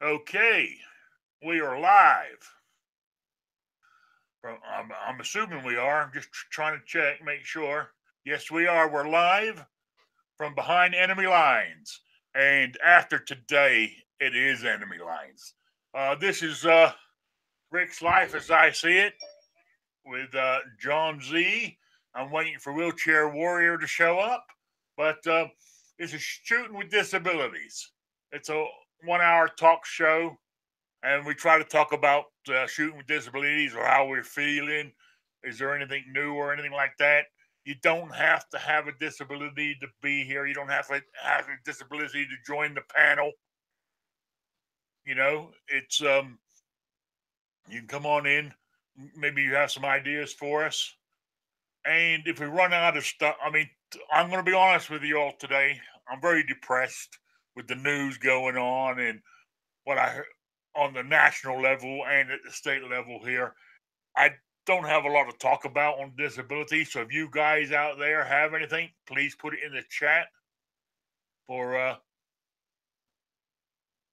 Okay, we are live. I'm assuming we are. I'm just trying to check, make sure. Yes, we are. We're live from behind enemy lines. And after today, it is enemy lines. This is Rick's Life as I see it with John Z. I'm waiting for Wheelchair Warrior to show up. But this is Shooting with Disabilities. It's a 1 hour talk show and we try to talk about shooting with disabilities or how we're feeling. Is there anything new or anything like that? You don't have to have a disability to be here. You don't have to have a disability to join the panel. It's you can come on in. Maybe you have some ideas for us. And if we run out of stuff, I'm going to be honest with you all today. I'm very depressed with the news going on and what I heard on the national level and at the state level here. I don't have a lot to talk about on disability. So if you guys out there have anything, please put it in the chat for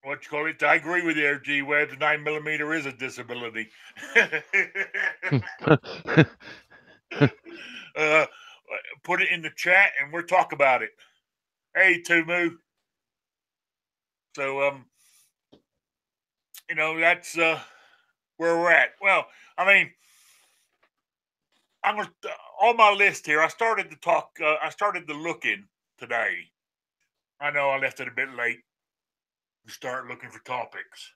what you call it. I agree with you, G Web. The 9mm is a disability. uh, put it in the chat and we'll talk about it. Hey, Tumu. So that's where we're at. Well, I mean, I'm gonna on my list here. I started to talk. I started to look in today. I know I left it a bit late to start looking for topics,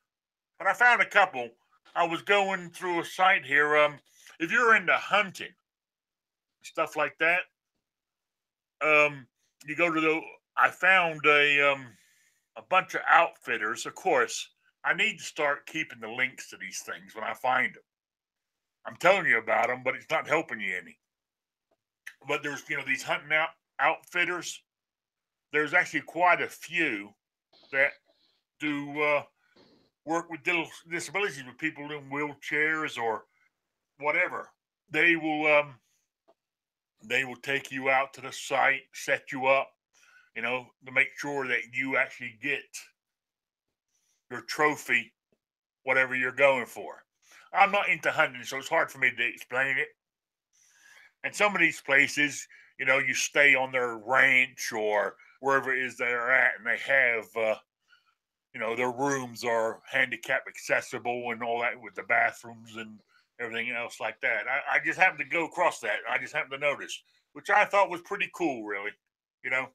but I found a couple. I was going through a site here. If you're into hunting stuff like that, you go to the. I found a bunch of outfitters. Of course, I need to start keeping the links to these things when I find them. I'm telling you about them, but it's not helping you any. But there's these hunting outfitters. There's actually quite a few that do work with disabilities with people in wheelchairs or whatever. They will take you out to the site, set you up, to make sure that you actually get your trophy, whatever you're going for. I'm not into hunting, so it's hard for me to explain it. And some of these places, you stay on their ranch or wherever it is they're at, and they have, their rooms are handicap accessible and all that with the bathrooms and everything else like that. I just happened to go across that. I just happened to notice, which I thought was pretty cool, really. You know,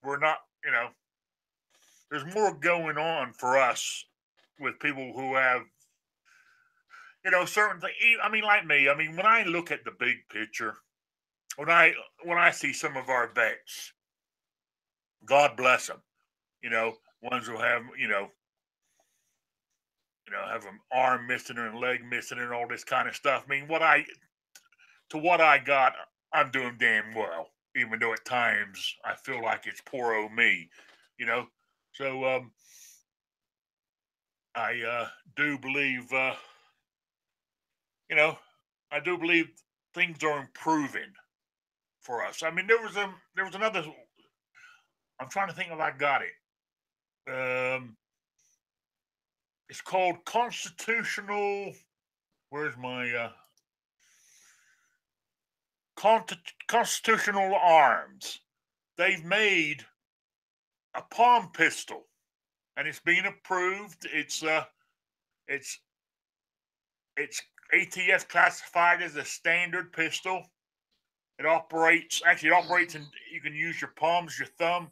we're not, there's more going on for us with people who have, certain things. I mean, like me. I mean, when I look at the big picture, when I when I see some of our vets, God bless them. Ones who have, have an arm missing and a leg missing and all this kind of stuff. I mean, what I got, I'm doing damn well. Even though at times I feel like it's poor old me, you know. So I do believe, you know, I do believe things are improving for us. I mean, there was another. I'm trying to think if I got it. It's called constitutional. Where's my constitutional arms? They've made a palm pistol, and it's being approved. It's it's ATF classified as a standard pistol. It operates, and you can use your palms, your thumb.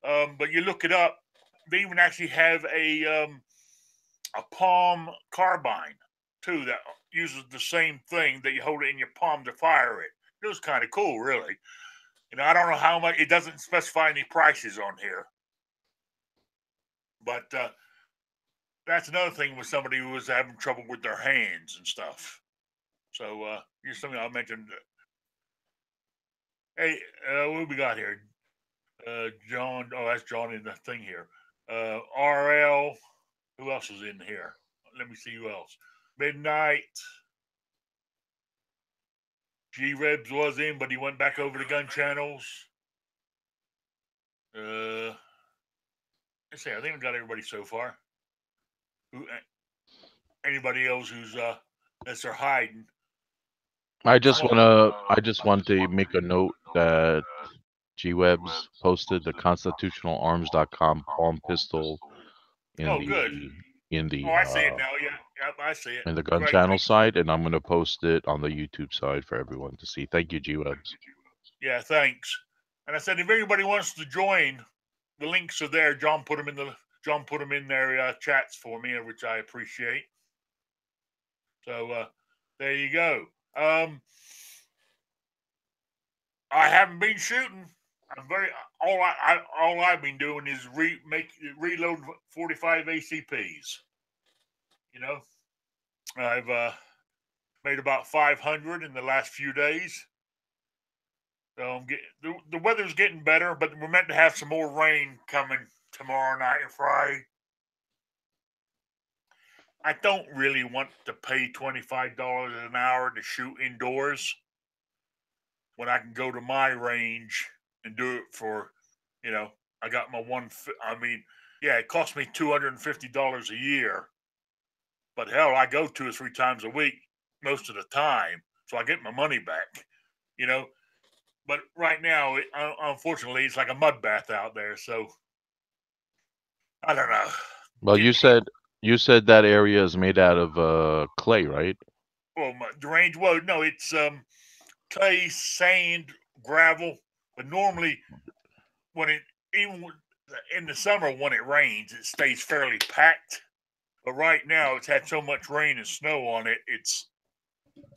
But you look it up. They even actually have a palm carbine too that uses the same thing that you hold it in your palm to fire it. It was kind of cool, really. I don't know how much. It doesn't specify any prices on here, but that's another thing with somebody who was having trouble with their hands and stuff. So here's something I mentioned. Hey, what we got here? John. Oh, that's John in the thing here. RL. Who else is in here? Let me see who else. Midnight. G Rebs was in, but he went back over to gun channels. Let's see. I think I got everybody so far. who, anybody else who's that's they're hiding. I just want to make a note that G-Webs posted the constitutionalarms.com palm pistol in Oh, good. the in Oh, the I see it now. Yeah, yep, I see it. in the gun Great. channel side, and I'm gonna post it on the YouTube side for everyone to see. Thank you, G-Webs. Yeah, thanks. And I said, if anybody wants to join, the links are there. John put them in their chats for me, which I appreciate. So there you go. Um, I haven't been shooting. I'm very all I've been doing is reload 45 ACPs. You know, I've made about 500 in the last few days. So I'm the weather's getting better, but we're meant to have some more rain coming tomorrow night and Friday. I don't really want to pay $25 an hour to shoot indoors when I can go to my range and do it for, you know, I got my one. I mean, yeah, it costs me $250 a year, but hell, I go 2 or 3 times a week most of the time, so I get my money back. You know, but right now, unfortunately, it's like a mud bath out there. So I don't know. Well, Getting you said that area is made out of clay, right? well, the range. Well, no, it's clay, sand, gravel. But normally, when it even in the summer when it rains, it stays fairly packed. But right now, it's had so much rain and snow on it.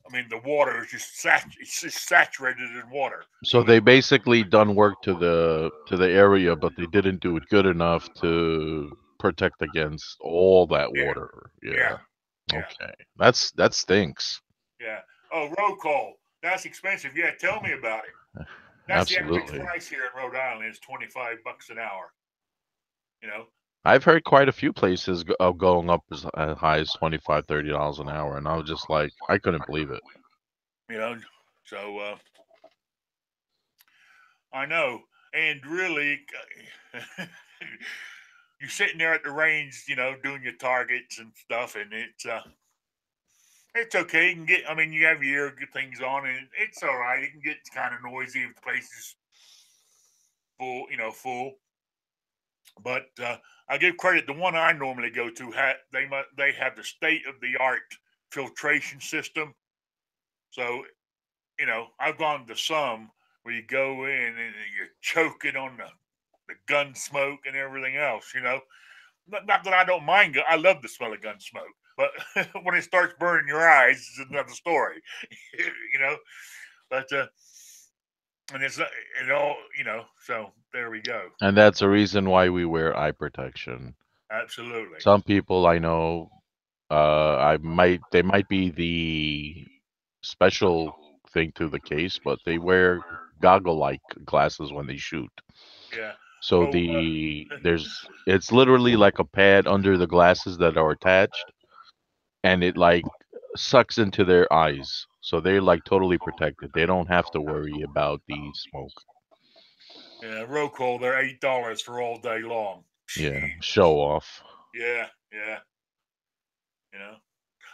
I mean, the water is it's just saturated in water. So So they basically done work to the area, but they didn't do it good enough to protect against all that yeah, water. yeah, Yeah. yeah, Okay. That stinks. yeah. Oh, roll call. That's expensive. Yeah, tell me about it. That's the average Absolutely. price here in Rhode Island is $25 an hour. You know, I've heard quite a few places going up as high as 25, $30 an hour, and I was just like, I couldn't believe it. you know. So I know, and really, you're sitting there at the range, doing your targets and stuff, and it's okay. You can get, I mean, you have your ear things on, and it's all right. It can get kind of noisy if the place is full, full. But I give credit. The one I normally go to, they have the state of the art filtration system. So I've gone to some where you go in and you're choking on the gun smoke and everything else. Not that I don't mind. I love the smell of gun smoke, but when it starts burning your eyes, it's another story. you know, but and it's it all So there we go. And that's the reason why we wear eye protection. Absolutely. Some people I know, they might be the special thing to the case, but they wear goggle-like glasses when they shoot. Yeah. So Oh, it's literally like a pad under the glasses that are attached, and it like sucks into their eyes. So they're like totally protected. They don't have to worry about the smoke. yeah. Roll call. They're $8 for all day long. Yeah, Jeez. show off. Yeah. Yeah. You know.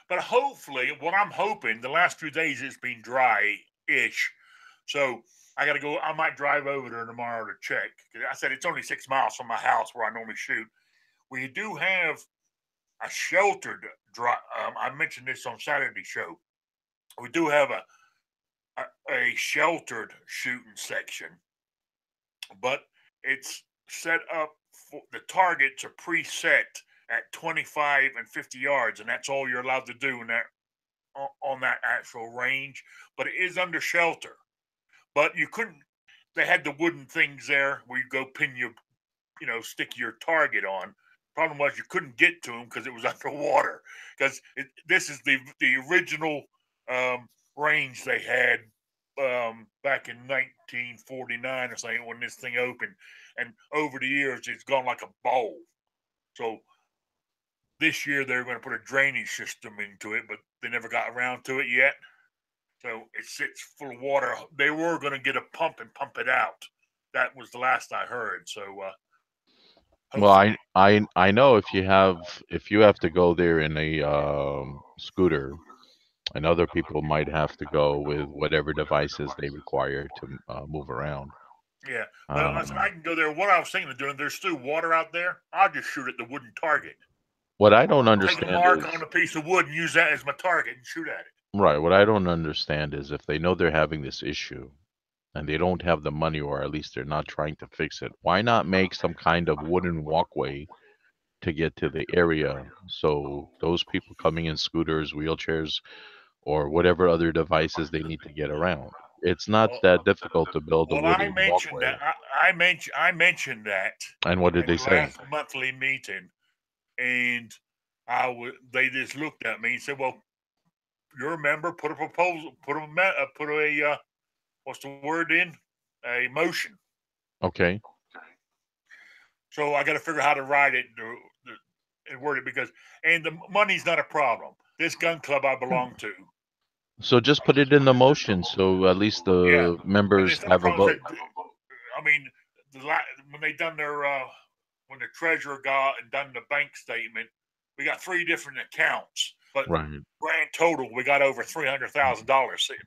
But hopefully, what I'm hoping, the last few days it's been dry-ish. So I got to go. I might drive over there tomorrow to check. I said it's only 6 miles from my house where I normally shoot. We do have a sheltered drive. I mentioned this on Saturday show. We do have a sheltered shooting section, but it's set up for the targets are preset at 25 and 50 yards, and that's all you're allowed to do in that on that actual range. But it is under shelter. But you couldn't. They had the wooden things there where you go pin your, stick your target on. Problem was you couldn't get to them because it was underwater. Because this is the original range they had back in 1949 or something when this thing opened, and over the years it's gone like a bowl. So this year they're going to put a drainage system into it, but they never got around to it yet. So it sits full of water. They were going to get a pump and pump it out. That was the last I heard. So Well, Hopefully, I know if you have to go there in a scooter, and other people might have to go with whatever devices they require to move around. yeah. But I said I Um, can go there. What I was thinking of doing, there's still water out there. I'll just shoot at the wooden target. what I don't Take a understand mark on is a piece of wood and use that as my target and shoot at it. right. What I don't understand is if they know they're having this issue and they don't have the money, or at least they're not trying to fix it, why not make some kind of wooden walkway to get to the area so those people coming in scooters, wheelchairs, or whatever other devices they need to get around. It's not Well, that difficult to build a well, I wooden mentioned walkway. that. I mentioned that And what did in they the say? last monthly meeting, and they just looked at me and said, "Well, you're a member. Put a proposal. Put a what's the word in a motion." Okay. So I got to figure out how to write it and word it because and the money's not a problem. This gun club I belong to, So just put it in the motion so at least yeah, the and members it's not a have a problem. vote. I mean, when they done their when the treasurer got and done the bank statement, we got three different accounts, but Right. grand total we got over $300,000 sitting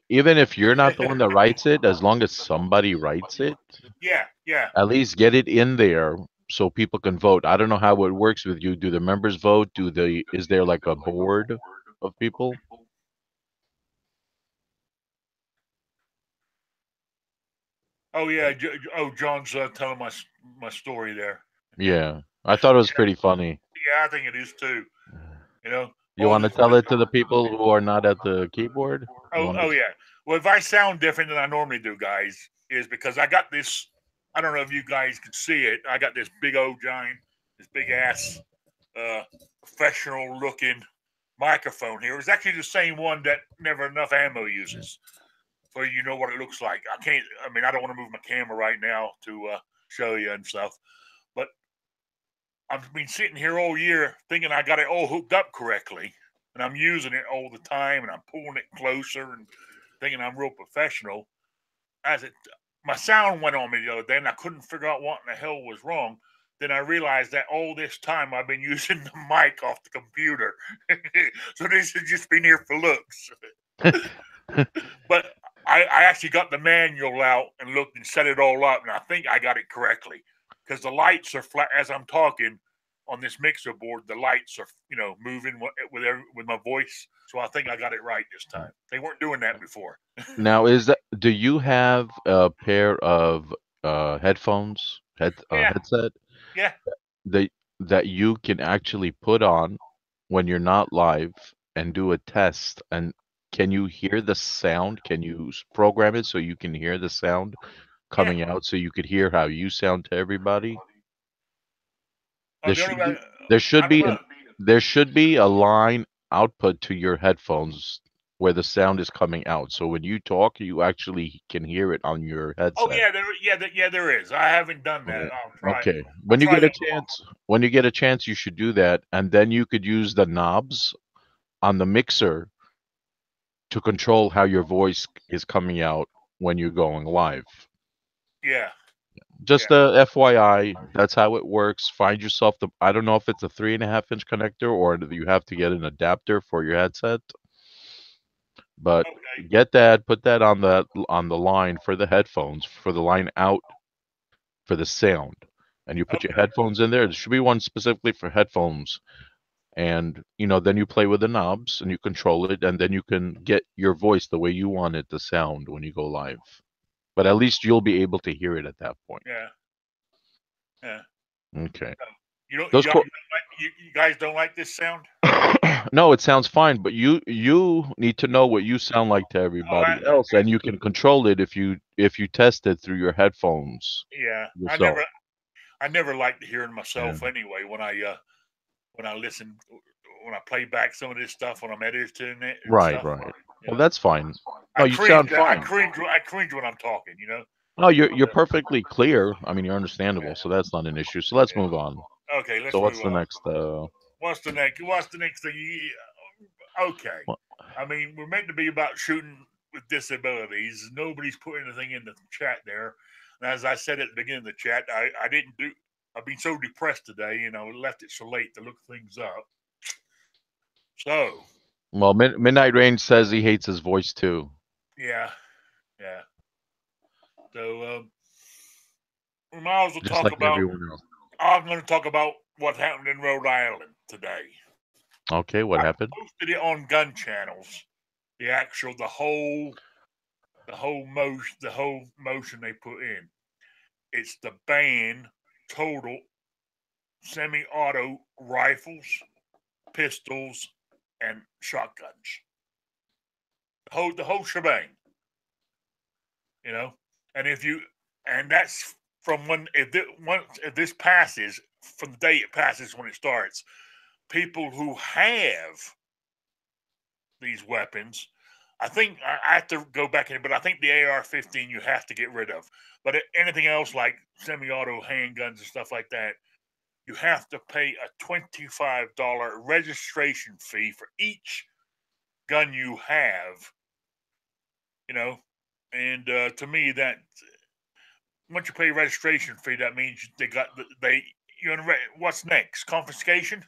Even if you're not the there. one that writes it, as long as somebody writes it, Yeah, yeah. at least get it in there so people can vote. I don't know how it works with you. Do the members vote? Is there like a board of people? Oh yeah. John's telling my story there. Yeah. I thought it was pretty funny. Yeah, I think it is too. You know, You well, want to tell it to the people who are not at the keyboard? You want oh to? yeah. Well, if I sound different than I normally do, guys, is because I got this. I don't know if you guys can see it. I got this big old giant, this big ass, uh, professional looking microphone here. It's actually the same one that Never Enough Ammo uses. So you know what it looks like. I can't. I mean, I don't want to move my camera right now to show you and stuff. But I've been sitting here all year thinking I got it all hooked up correctly, and I'm using it all the time, and I'm pulling it closer and thinking I'm real professional. As it, my sound went on me the other day, and I couldn't figure out what in the hell was wrong. Then I realized that all this time I've been using the mic off the computer, so this has just been here for looks. But I actually got the manual out and looked and set it all up, and I think I got it correctly because the lights are flat as I'm talking on this mixer board. The lights are moving with my voice, so I think I got it right this time. They weren't doing that before. Now, do you have a pair of Yeah, headset yeah, that you can actually put on when you're not live and do a test? And can you hear the sound? Can you program it so you can hear the sound yeah. coming out so you could hear how you sound to everybody? There The only should way be there should I don't be know. an there should be a line output to your headphones where the sound is coming out. So when you talk, you actually can hear it on your Oh headset. yeah, there is. I haven't done that. Oh, I'll try. okay. I'll When you try get a that. chance, you should do that, and then you could use the knobs on the mixer to control how your voice is coming out when you're going live. Yeah, yeah. Just a FYI, that's how it works. Find yourself I don't know if it's a 3.5 inch connector or do you have to get an adapter for your headset, but Okay, get that, put that on the line for the headphones, for the line out for the sound. And you put your okay, headphones in there. There should be one specifically for headphones. And then you play with the knobs and you control it, and then you can get your voice the way you want it to sound when you go live. But at least you'll be able to hear it at that point. yeah, yeah. Okay. So, you don't, Those you don't like you guys don't like this sound? No, it sounds fine, but you need to know what you sound like to Oh, everybody else, and you can control it if you test it through your headphones yeah. yourself. I never liked hearing Yeah. myself anyway when I listen when I play back some of this stuff when I'm editing it and Right, stuff. right. You Well, know, that's fine. No, you sound fine. I cringe when I'm talking. You know. No, you're perfectly clear. I mean, you're understandable, so that's not an issue. So let's move on. Yeah. Okay, So let's what's move the on. next What's the next thing? Okay. wha- I mean, we're meant to be about shooting with disabilities. Nobody's put anything in the chat there. And as I said at the beginning of the chat, I didn't do. I've been so depressed today, left it so late to look things up. So, Well, Midnight Range says he hates his voice too. yeah, yeah. So, we might as well Just talk like about. everyone else. I'm going to talk about what happened in Rhode Island today. Okay, what I happened? posted it on gun channels. The whole motion they put in. It's the ban total semi-auto rifles, pistols, and shotguns. The whole shebang. You know, and that's from if this passes from the day it passes when it starts. People who have these weapons, I think I have to go back in, but I think the AR-15 you have to get rid of. But anything else like semi-auto handguns and stuff like that, you have to pay a $25 registration fee for each gun you have. You know, and to me that once you pay a registration fee, that means what's next? Confiscation?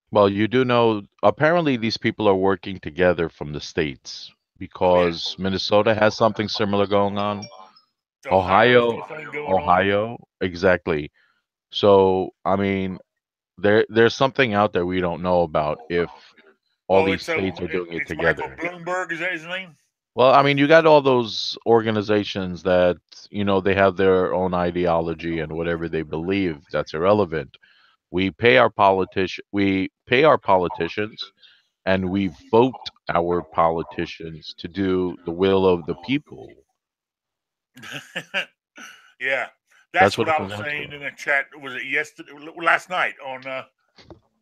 Well, you do know, apparently these people are working together from the states Oh yeah, because Minnesota has something similar going on. the Ohio's Ohio, whole thing going on. Ohio, exactly. So, I mean, there's something out there we don't know about if all Oh, these states are doing it it's Michael together. Bloomberg. Is that his name? Well, I mean, you got all those organizations that, they have their own ideology and whatever they believe, that's irrelevant. We pay our politicians and we vote our politicians to do the will of the people. Yeah, That's that's what what it I was comes down to. saying in the chat. Was it yesterday, last night on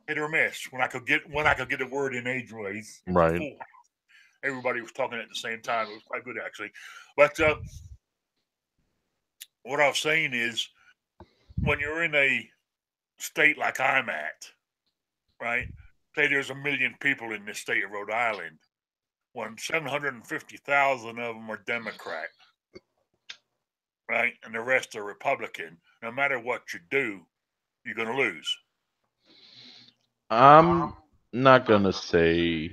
Hit or Miss? When I could get a word in edgeways. It was Right. full. Everybody was talking at the same time. It was quite good actually. But what I was saying is, when you're in a state like I'm at, right? Say there's 1 million people in this state of Rhode Island. When 750,000 of them are Democrat, right, and the rest are Republican, no matter what you do, you're going to lose. I'm not gonna say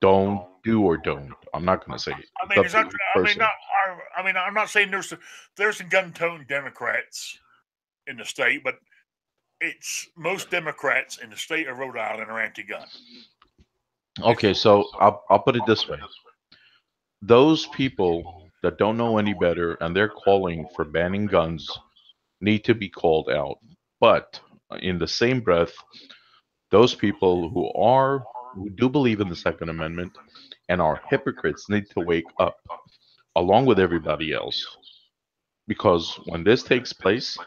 don't do or don't. I'm not gonna say it. I It's mean, up it's to not. each I mean, person. not. I mean, I'm not saying there's some gun-toting Democrats in the state, but it's most Democrats in the state of Rhode Island are anti-gun. Okay, so I'll put it this way. Those people that don't know any better and they're calling for banning guns need to be called out. But in the same breath, those people who do believe in the Second Amendment and are hypocrites need to wake up along with everybody else. Because when this takes place,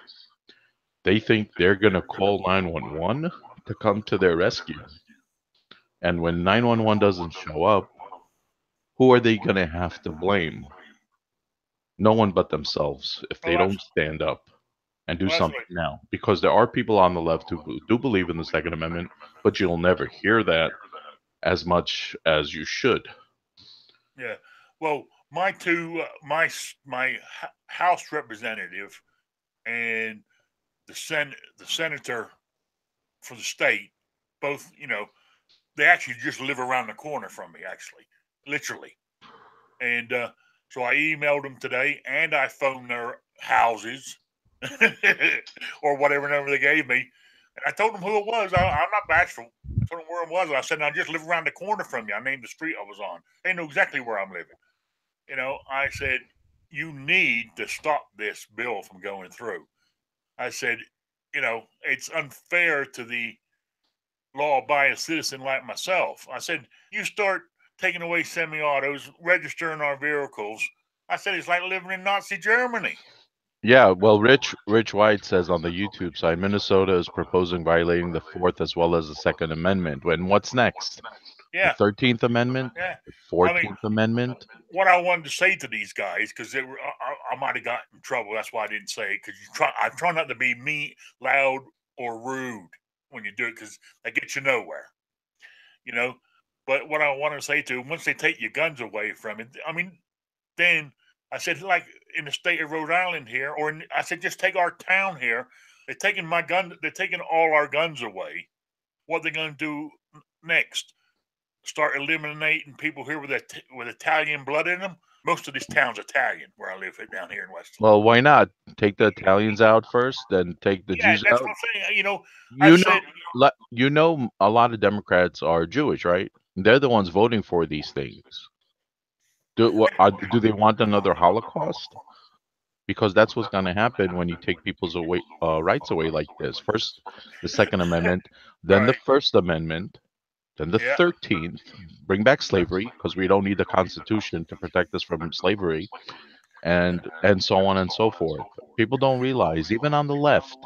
they think they're going to call 911 to come to their rescue. And when 911 doesn't show up, who are they going to have to blame? No one but themselves if Well, they don't stand up and do that's something right. now. Because there are people on the left who do believe in the Second Amendment, but you'll never hear that as much as you should. Yeah. Well, my two, my House representative and the senator for the state, both, they actually just live around the corner from me, actually, literally. And so I emailed them today, and I phoned their houses or whatever number they gave me, and I told them who it was. I'm not bashful. I told them where it was, and I said, "I just live around the corner from you." I named the street I was on. They know exactly where I'm living. I said, "You need to stop this bill from going through." I said, it's unfair to the law-abiding citizen like myself. I said, you start taking away semi-autos, registering our vehicles. I said, it's like living in Nazi Germany. Yeah, well, Rich White says on the YouTube side, Minnesota is proposing violating the Fourth as well as the Second Amendment. When what's next? The Yeah, 13th Amendment, yeah. the I mean, 14th Amendment. what I wanted to say to these guys, because I might have gotten in trouble. That's why I didn't say it. Because I try not to be mean, loud, or rude when you do it, because that gets you nowhere. You know. But what I want to say to them, once they take your guns away from it, I mean, then I said, like in the state of Rhode Island here, I said, just take our town here. They're taking my gun. They're taking all our guns away. What are they going to do next? Start eliminating people here with Italian blood in them? Most of this town's Italian where I live down here in West. Well, why not take the Italians out first, then take the Yeah, Jews that's out? what I'm saying. You know, I You know, said, a lot of Democrats are Jewish, right? They're the ones voting for these things. Do they want another Holocaust? Because that's what's going to happen when you take people's rights away like this. First, the Second Amendment, then the right? First Amendment, then the Yeah, 13th. Bring back slavery because we don't need the Constitution to protect us from slavery, and so on and so forth. People don't realize, even on the left,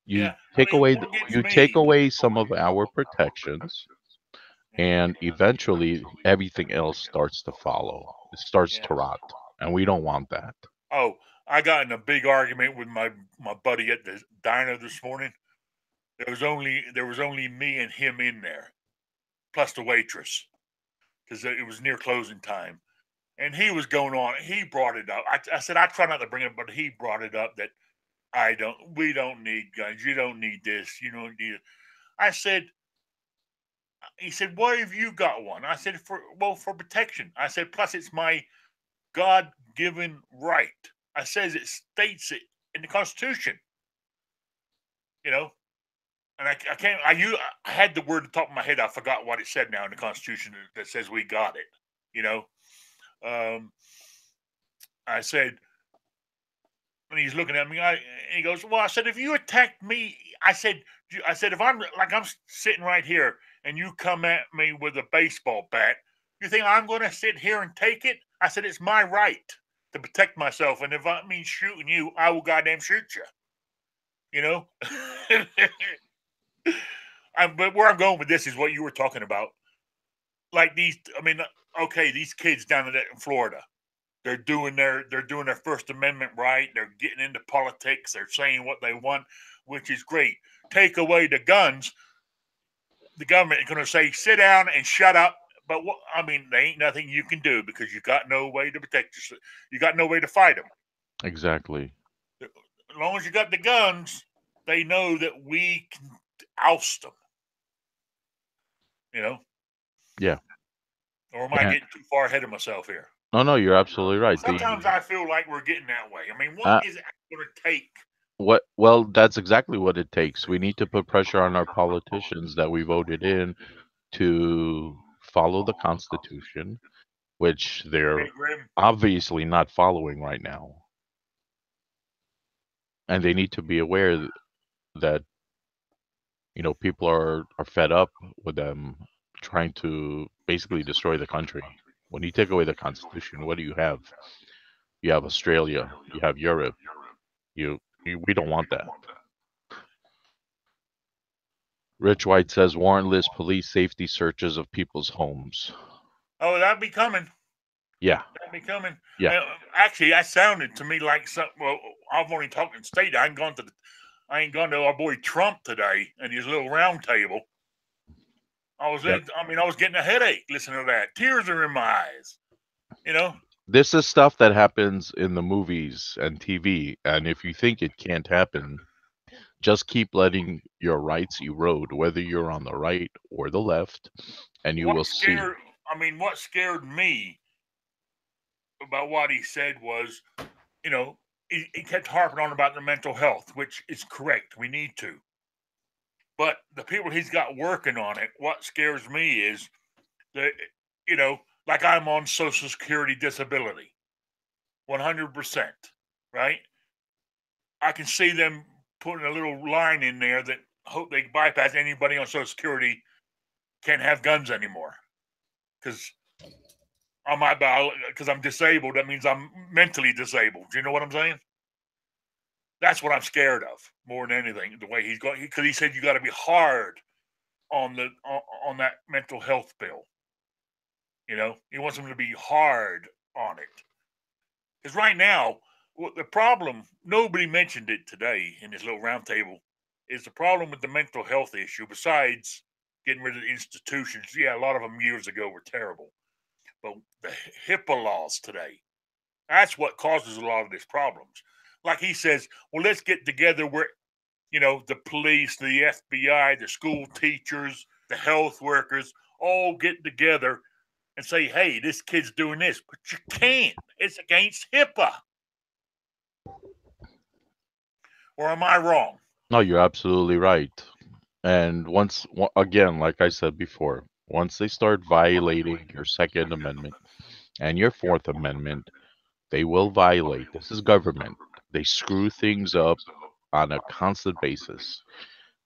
yeah. I mean, what gets you take me? away some of our protections, and eventually everything else starts to follow. It starts Yeah. to rot, and we don't want that. Oh, I got in a big argument with my buddy at the diner this morning. There was only me and him in there, plus the waitress, because it was near closing time. And he was going on. He brought it up. I said I try not to bring it, but he brought it up that we don't need guns. You don't need this. You don't need it. I said. He said, "Why have you got one?" I said, for protection." I said, "Plus, it's my God-given right." I says it states it in the Constitution. You know, and I can't. I had the word at the top of my head. I forgot what it said now in the Constitution that says we got it. You know, um, I said when he's looking at me, he goes, "Well," I said, "if you attacked me," I said, "if I'm sitting right here and you come at me with a baseball bat, you think I'm going to sit here and take it?" I said, "It's my right to protect myself, and if that means shooting you, I will goddamn shoot you." You know. But where I'm going with this is what you were talking about. Like these, I mean, okay, these kids down in Florida, they're doing their First Amendment right. They're getting into politics. They're saying what they want, which is great. Take away the guns, the government is going to say, "Sit down and shut up." But what I mean, there ain't nothing you can do because you got no way to protect yourself. You got no way to fight them. Exactly. As long as you got the guns, they know that we can oust them. You know. Yeah. Or am I And getting too far ahead of myself here? no, you're absolutely right. Sometimes I feel like we're getting that way. I mean, what Uh, is it going to take? well, that's exactly what it takes. We need to put pressure on our politicians that we voted in to follow the Constitution, which they're Hey, Grim. obviously not following right now. And they need to be aware that, people are fed up with them trying to basically destroy the country. When you take away the Constitution, what do you have? You have Australia, you have Europe. We don't want that. Rich White says warrantless police safety searches of people's homes. Oh, that'd be coming. Yeah, That'd be coming. yeah. Actually, that sounded to me like something. Well, I've only talked in state. I ain't gone to our boy Trump today and his little round table. Yep. I was getting a headache listening to that. Tears are in my eyes. You know. This is stuff that happens in the movies and TV, and if you think it can't happen, just keep letting your rights erode, whether you're on the right or the left, and you will see. What scared me about what he said was, you know, he kept harping on about the mental health, which is correct. We need to. But the people he's got working on it, what scares me is that, like I'm on Social Security disability, 100%, right? I can see them putting a little line in there that hope they bypass anybody on Social Security can't have guns anymore. Because I'm disabled. That means I'm mentally disabled. Do you know what I'm saying? That's what I'm scared of more than anything. The way he's going, because he said you got to be hard on on that mental health bill. He wants them to be hard on it. Because right now, the problem nobody mentioned it today in this little roundtable is the problem with the mental health issue. Besides getting rid of the institutions, yeah, a lot of them years ago were terrible, but the HIPAA laws today, that's what causes a lot of these problems. like he says, well, let's get together where, the police, the FBI, the school teachers, the health workers all get together and say, hey, this kid's doing this. But you can't. It's against HIPAA. Or am I wrong? No, you're absolutely right. And again, like I said before, once they start violating your Second Amendment and your Fourth Amendment, they will violate. This is government. They screw things up on a constant basis.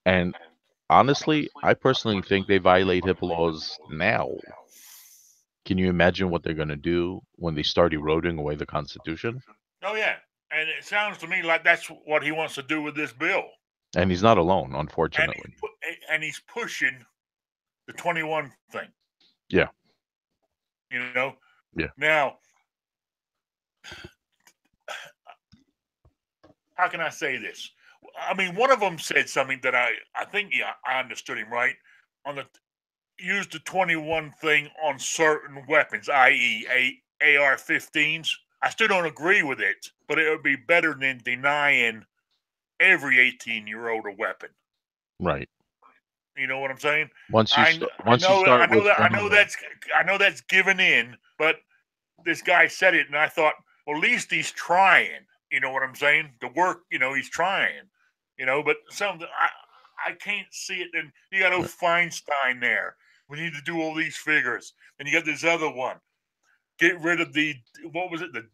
And honestly, I personally think they violate HIPAA laws now. Can you imagine what they're going to do when they start eroding away the Constitution? Oh, yeah. And it sounds to me like that's what he wants to do with this bill. And he's not alone, And, unfortunately. and he's pushing the 21 thing. Yeah. Yeah. Now, how can I say this? I mean, one of them said something that I think I understood him right. Use the 21 thing on certain weapons, i.e., AR-15s. I still don't agree with it, but it would be better than denying every 18-year-old a weapon. Right. You know what I'm saying? I know that's given in, but this guy said it, and I thought, well, at least he's trying. You know what I'm saying? The work, he's trying. But I can't see it. And you got Feinstein there. We need to do all these figures. And you got this other one. Get rid of the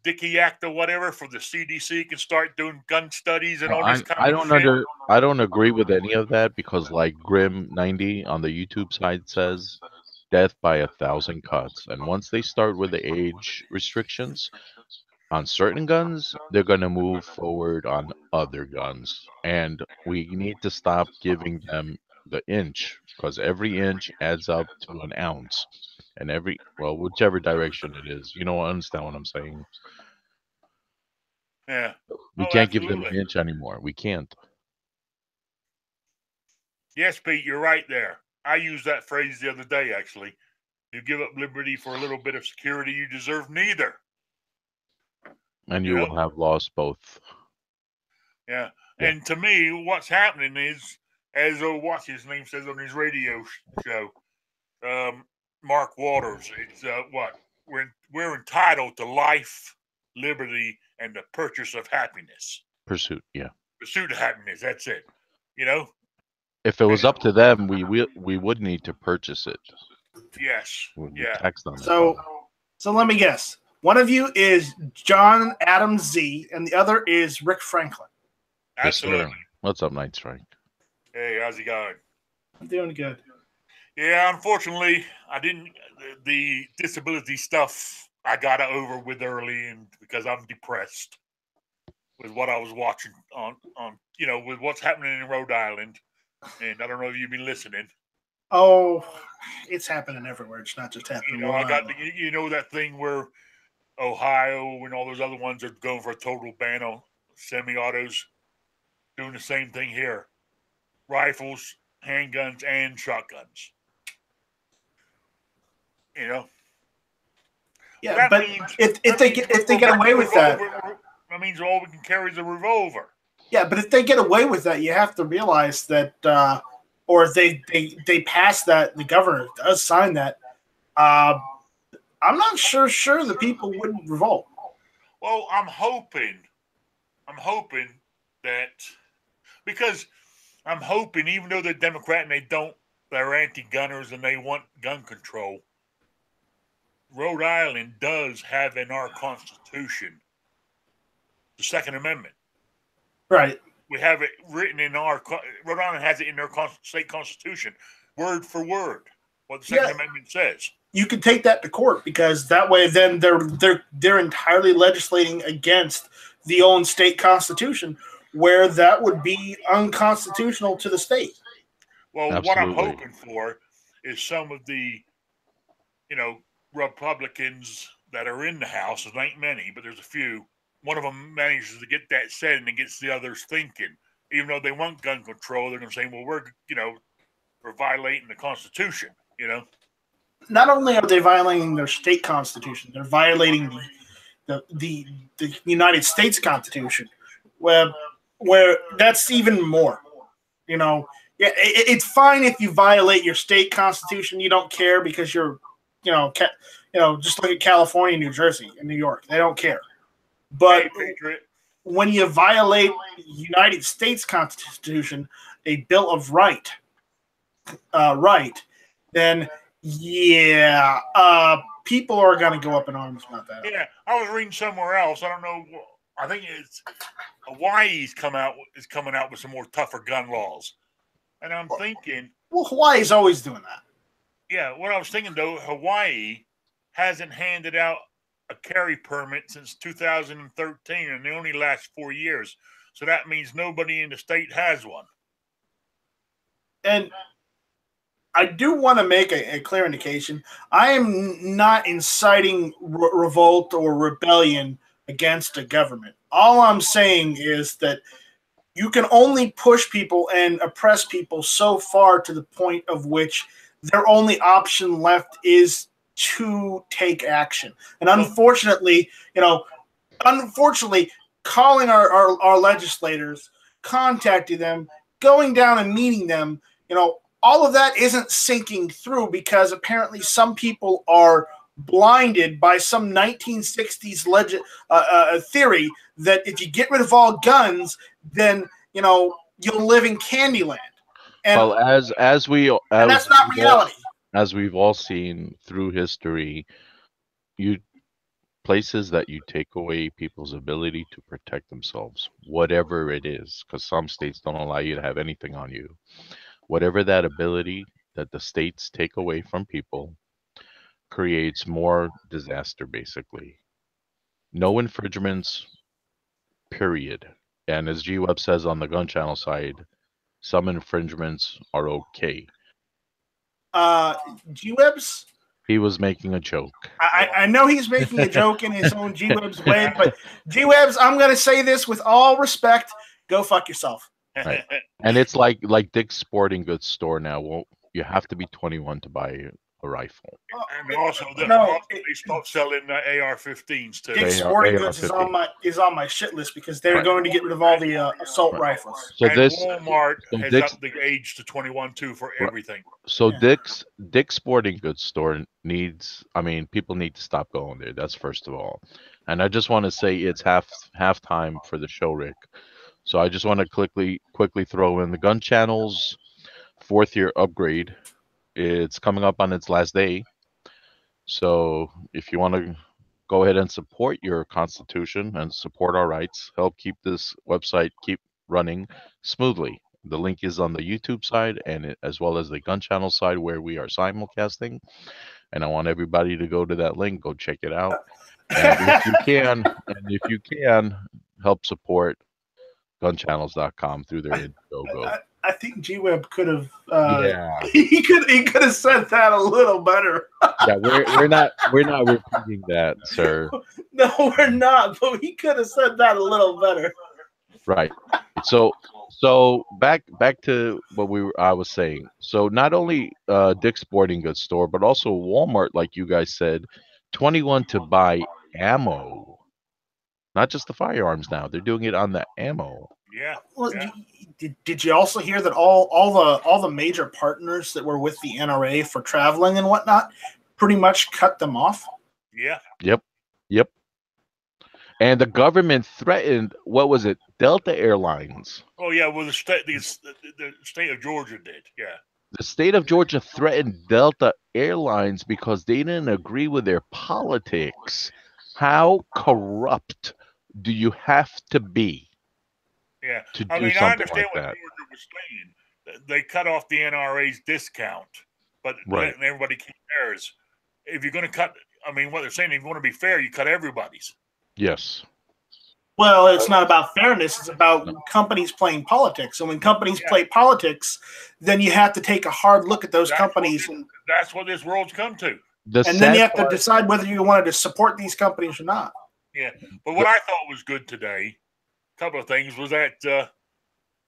Dickey Act or whatever for the CDC can start doing gun studies and all this kind of shit. I don't agree with any of that because, like Grim90 on the YouTube side says, death by 1,000 cuts. And once they start with the age restrictions on certain guns, they're going to move forward on other guns. And we need to stop giving them the inch because every inch adds up to an ounce. And whichever direction it is, understand what I'm saying. Yeah. We can't give them an inch anymore. We can't. Yes, Pete, you're right there. I used that phrase the other day, actually. You give up liberty for a little bit of security, you deserve neither. And you will have lost both. Yeah. And to me, what's happening is, as what's his name says on his radio show, Mark Waters, it's we're entitled to life, liberty, and the purchase of happiness. Pursuit of happiness. That's it. If it was up to them, we would need to purchase it. Yes. Tax them. So let me guess. One of you is John Adam Z, and the other is Rick Franklin. Absolutely. Yes, what's up, Night Strike? Hey, how's it going? I'm doing good. Yeah, unfortunately, I didn't. The disability stuff I got over with early, and because I'm depressed with what I was watching on with what's happening in Rhode Island, and I don't know if you've been listening. Oh, it's happening everywhere. It's not just happening. I got that thing where Ohio and all those other ones are going for a total ban on semi-autos. Doing the same thing here: rifles, handguns, and shotguns. Yeah, but if they get away with that, that means all we can carry is a revolver. Yeah, but if they get away with that, you have to realize that, or if they pass that, the governor does sign that. I'm not sure the people wouldn't revolt. Well, I'm hoping that because I'm hoping, even though they're Democrat and they're anti-gunners and they want gun control. Rhode Island does have in our Constitution the Second Amendment. Right. We have it written in Rhode Island has it in their state constitution, word for word, what the Second Amendment says. You can take that to court because that way, then they're entirely legislating against the own state constitution, where that would be unconstitutional to the state. Well, What I'm hoping for is some of the, Republicans that are in the House. There ain't many, but there's a few. One of them manages to get that said and it gets the others thinking. Even though they want gun control, they're going to say, well, we're violating the Constitution, Not only are they violating their state constitution, they're violating the United States Constitution, where that's even more. You know, yeah, it's fine if you violate your state constitution. You don't care because you're, just look at California, New Jersey, and New York. They don't care. But when you violate United States Constitution, a Bill of Right, then people are going to go up in arms about that. Yeah, I was reading somewhere else. I don't know. I think it's Hawaii's coming out with some more tougher gun laws, and I'm thinking, well, Hawaii's always doing that. Yeah, what I was thinking though, Hawaii hasn't handed out a carry permit since 2013, and they only last 4 years. So that means nobody in the state has one. And I do want to make a clear indication. I am not inciting revolt or rebellion against the government. All I'm saying is that you can only push people and oppress people so far to the point of which their only option left is to take action. And unfortunately, calling our legislators, contacting them, going down and meeting them, all of that isn't sinking through because apparently some people are blinded by some 1960s theory that if you get rid of all guns, then you'll live in Candyland. And, well, as that's not reality. As we've all seen through history, places that you take away people's ability to protect themselves, whatever it is, because some states don't allow you to have anything on you. Whatever that ability that the states take away from people creates more disaster, basically. No infringements, period. And as G-Web says on the gun channel side, some infringements are okay. G-Webs? He was making a joke. I know he's making a joke in his own G-Webs way, but G-Webs, I'm going to say this with all respect, go fuck yourself. Right. And it's like Dick's Sporting Goods store now. Well, you have to be 21 to buy a rifle. And also, they stopped selling AR-15s too. Dick's Sporting Goods is on my shit list because they're going to get rid of all the assault rifles. So Walmart has upped the age to 21 too for everything. So Dick's Sporting Goods store people need to stop going there. That's first of all. And I just want to say it's halftime for the show, Rick. So I just want to quickly throw in the gun channel's 4th year upgrade. It's coming up on its last day. So if you want to go ahead and support your Constitution and support our rights, help keep this website keep running smoothly. The link is on the YouTube side and as well as the gun channel side where we are simulcasting. And I want everybody to go to that link, go check it out. And if you can, help support gunchannels.com through their Indiegogo. I think G-Web could have. He could have said that a little better. Yeah, we're not repeating that, sir. No, we're not. But he could have said that a little better. Right. So back to what I was saying. So not only Dick's Sporting Goods store, but also Walmart, like you guys said, 21 to buy ammo. Not just the firearms now; they're doing it on the ammo. Yeah. Well, did you also hear that all the major partners that were with the NRA for traveling and whatnot pretty much cut them off? Yeah. Yep. And the government threatened, what was it, Delta Airlines? Oh yeah, well the state of Georgia did. Yeah. The state of Georgia threatened Delta Airlines because they didn't agree with their politics. How corrupt do you have to be? Yeah, to I do mean, something I understand like what that? Georgia was saying. They cut off the NRA's discount, but letting everybody keep theirs. If you're going to cut, what they're saying, if you want to be fair, you cut everybody's. Yes. Well, it's not about fairness. It's about companies playing politics. And when companies play politics, then you have to take a hard look at those companies. That's what this world's come to. And then you have to decide whether you wanted to support these companies or not. Yeah. But what I thought was good today, a couple of things, was that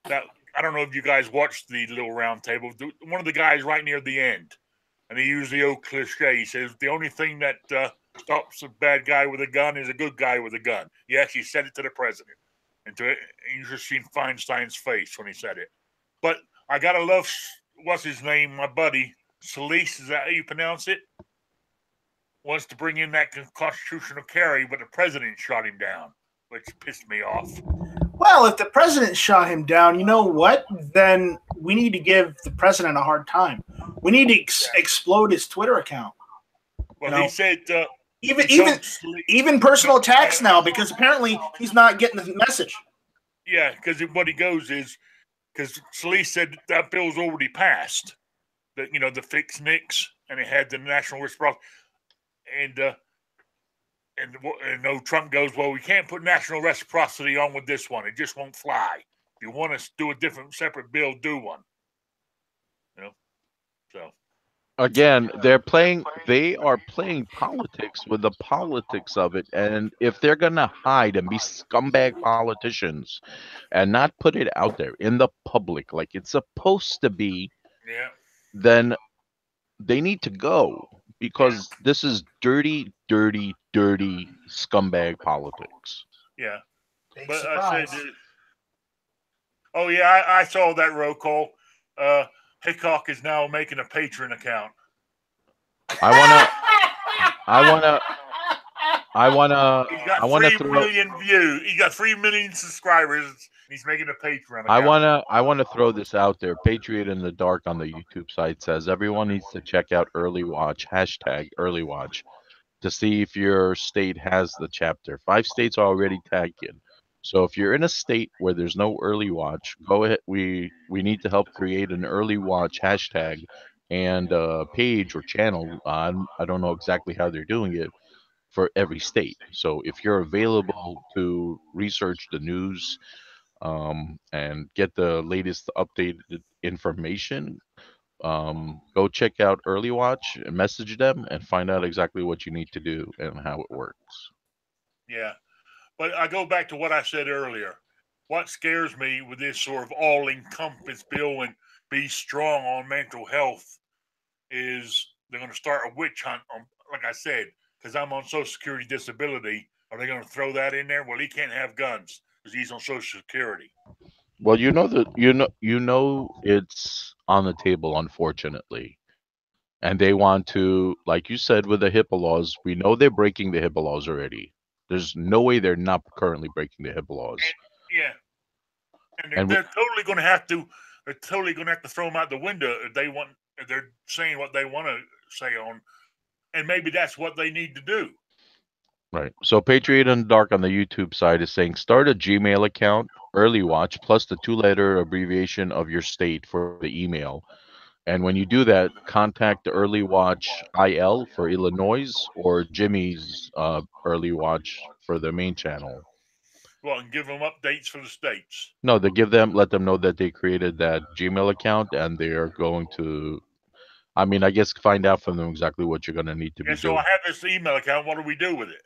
I don't know if you guys watched the little round table. One of the guys right near the end, and he used the old cliche. He says, the only thing that stops a bad guy with a gun is a good guy with a gun. He actually said it to the president. And you just seen Feinstein's face when he said it. But I gotta love what's his name, my buddy Solis. Is that how you pronounce it? Wants to bring in that constitutional carry, but the president shot him down, which pissed me off. Well, if the president shot him down, you know what? Then we need to give the president a hard time. We need to explode his Twitter account. Well, he said even personal attacks now, because apparently he's not getting the message. Yeah, because what he goes is because Solis said that bill's already passed, the fix NICS, and it had the national reciprocity, and Trump goes, well, we can't put national reciprocity on with this one. It just won't fly. If you want to do a different, separate bill, do one. So. Again, they are playing politics with the politics of it. And if they're going to hide and be scumbag politicians and not put it out there in the public like it's supposed to be, then they need to go, because this is dirty, dirty, dirty scumbag politics. Yeah. But I said, I saw that roll call. Hickok is now making a Patreon account. I wanna throw 3 million views. He got 3 million subscribers. He's making a Patreon account. I wanna throw this out there. Patriot in the Dark on the YouTube site says everyone needs to check out Early Watch, #Early Watch, to see if your state has the chapter. 5 states are already tagged in. So if you're in a state where there's no Early Watch, go ahead. We need to help create an Early Watch hashtag and page or channel. I don't know exactly how they're doing it for every state. So if you're available to research the news and get the latest updated information, go check out Early Watch and message them and find out exactly what you need to do and how it works. Yeah. But I go back to what I said earlier. What scares me with this sort of all-encompass bill and be strong on mental health is they're going to start a witch hunt on, like I said, because I'm on Social Security disability. Are they going to throw that in there? Well, he can't have guns because he's on Social Security. Well, you know it's on the table, unfortunately. And they want to, like you said, with the HIPAA laws, we know they're breaking the HIPAA laws already. There's no way they're not currently breaking the HIPAA laws. And they're totally going to have to. They're totally going to have to throw them out the window if they're saying what they want to say on, and maybe that's what they need to do. Right. So Patriot in the Dark on the YouTube side is saying start a Gmail account, Early Watch, plus the 2-letter abbreviation of your state for the email. And when you do that, contact the Early Watch IL for Illinois or Jimmy's Early Watch for the main channel. Well, and give them updates for the states. No, let them know that they created that Gmail account and they are going to, I guess find out from them exactly what you're going to need to be doing. So I have this email account. What do we do with it?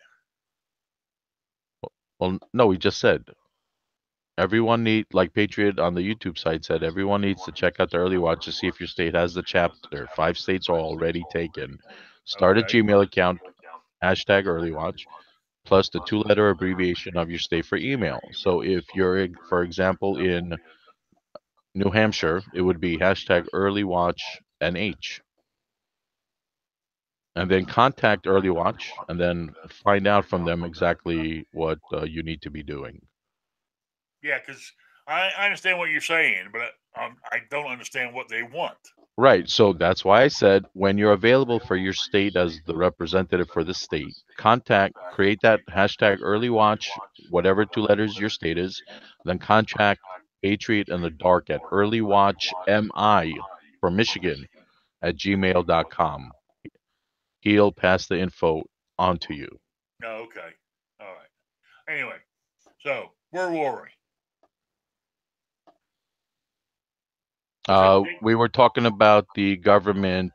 Well, no, we just said. Everyone like Patriot on the YouTube site said, everyone needs to check out the Early Watch to see if your state has the chapter. 5 states are already taken. Start a Gmail account, #Early Watch, plus the 2-letter abbreviation of your state for email. So if you're, for example, in New Hampshire, it would be #EarlyWatchNH. And then contact Early Watch and then find out from them exactly what you need to be doing. Yeah, because I understand what you're saying, but I don't understand what they want. Right. So that's why I said when you're available for your state as the representative for the state, create that #Early Watch, whatever 2 letters your state is, then contact Patriot in the Dark at Early Watch MI for Michigan at gmail.com. He'll pass the info on to you. Oh, okay. All right. Anyway, so where were we? We were talking about the government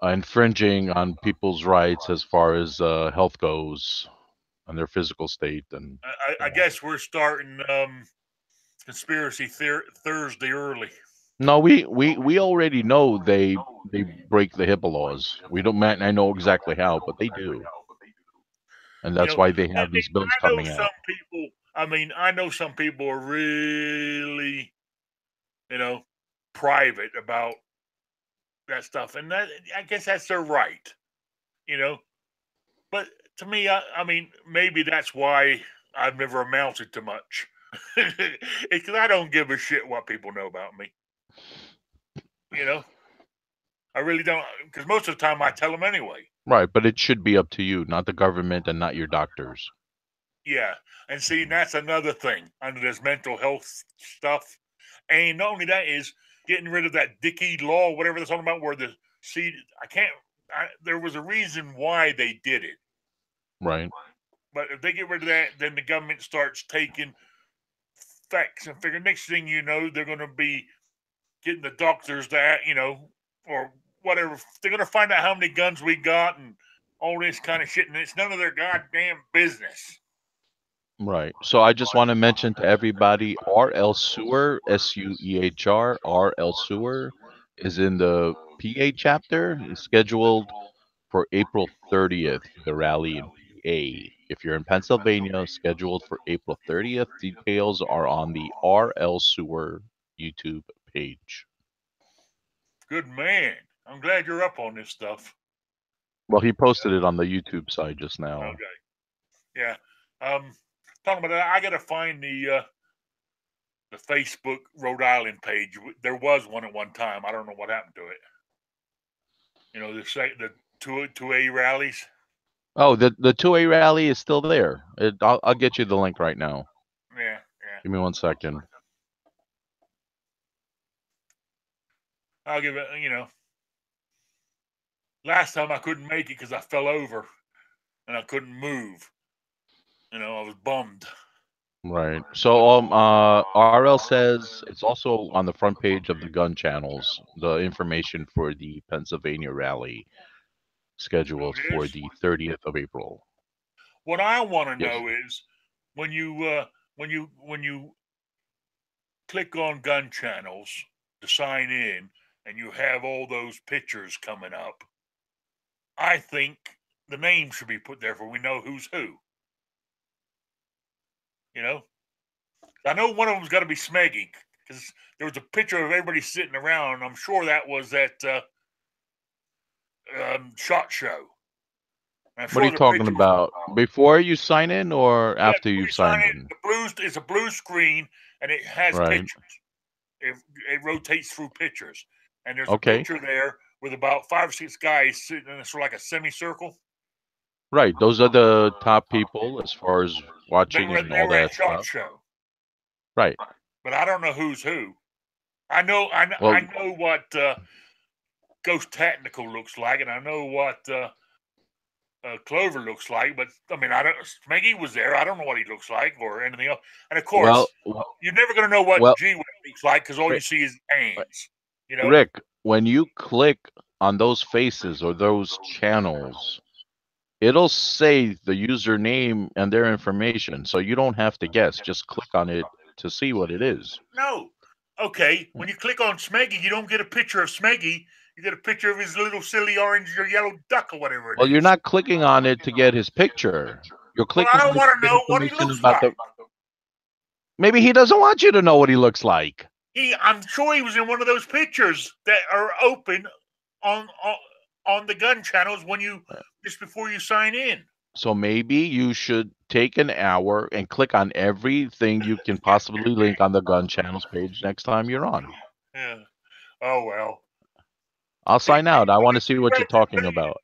infringing on people's rights as far as health goes and their physical state. And I guess we're starting conspiracy Thursday early. No, we already know they break the HIPAA laws. We don't. I know exactly how, but they do, and that's why they have these bills coming out. Some people I mean, I know some people are really, private about that stuff, and that I guess that's their right, you know. But to me, I mean, maybe that's why I've never amounted to much. It's because I don't give a shit what people know about me. You know, I really don't, because most of the time I tell them anyway. Right, but it should be up to you, not the government and not your doctors. Yeah, and see, that's another thing under this mental health stuff. And not only that is getting rid of that Dickey law, whatever they're talking about, where I can't. There was a reason why they did it. Right. But if they get rid of that, then the government starts taking facts and figure. Next thing you know, they're going to be getting the doctors that, or whatever. They're going to find out how many guns we got and all this kind of shit, and it's none of their goddamn business. Right. So I just want to mention to everybody, RL Sewer, SUEHR, RL Sewer is in the PA chapter. It's scheduled for April 30th, the rally in PA. If you're in Pennsylvania, scheduled for April 30th. Details are on the RL Sewer YouTube page. Good man. I'm glad you're up on this stuff. Well, he posted it on the YouTube side just now. Okay. Yeah. Talking about that, I gotta find the Facebook Rhode Island page. There was one at one time. I don't know what happened to it. The two A rallies. Oh, the 2A rally is still there. I'll get you the link right now. Yeah. Give me 1 second. I'll give it. Last time I couldn't make it because I fell over and I couldn't move. I was bummed. Right. So RL says it's also on the front page of the gun channels, the information for the Pennsylvania rally scheduled for the 30th of April. What I want to Yes. know is when you click on gun channels to sign in and you have all those pictures coming up, I think the name should be put there for we know who's who. I know one of them's got to be Smeggy because there was a picture of everybody sitting around. And I'm sure that was at SHOT Show. What are you talking about? Before you sign in or after you sign in? It's a blue screen and it has pictures. It rotates through pictures. And there's a picture there with about 5 or 6 guys sitting in sort of like a semicircle. Right. Those are the top people as far as watching and all that stuff. Show. Right. But I don't know who's who. I know what Ghost Tactical looks like, and I know what Clover looks like. But I mean, I don't. Smeggy was there. I don't know what he looks like or anything else. And of course, you're never going to know what G-Web looks like because all you see is hands. Rick, when you click on those faces or those channels, it'll say the username and their information, so you don't have to guess. Just click on it to see what it is. No. Okay. When you click on Smeggy, you don't get a picture of Smeggy. You get a picture of his little silly orange or yellow duck or whatever it is. Well, you're not clicking on it to get his picture. You're clicking. Well, I don't want to know what he looks like. Maybe he doesn't want you to know what he looks like. I'm sure he was in one of those pictures that are open on the gun channels when you just before you sign in. So maybe you should take an hour and click on everything you can possibly link on the gun channels page next time you're on. Yeah. Oh well. I'll sign out. I want to see what you're talking about.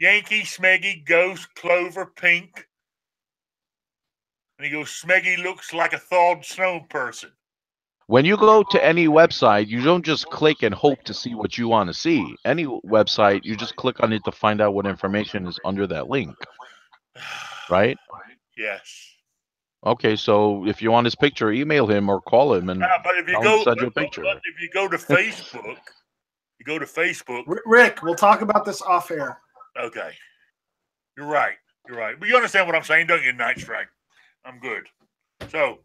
Yankee, Smeggy, Ghost, Clover, Pink. And he goes, Smeggy looks like a thawed snow person. When you go to any website, you don't just click and hope to see what you want to see. Any website, you just click on it to find out what information is under that link. Right? Yes. Okay, so if you want his picture, email him or call him and but if you send you a picture. But if you go to Facebook, Rick, we'll talk about this off air. Okay. You're right. But you understand what I'm saying, don't you, Night Strike? I'm good. So,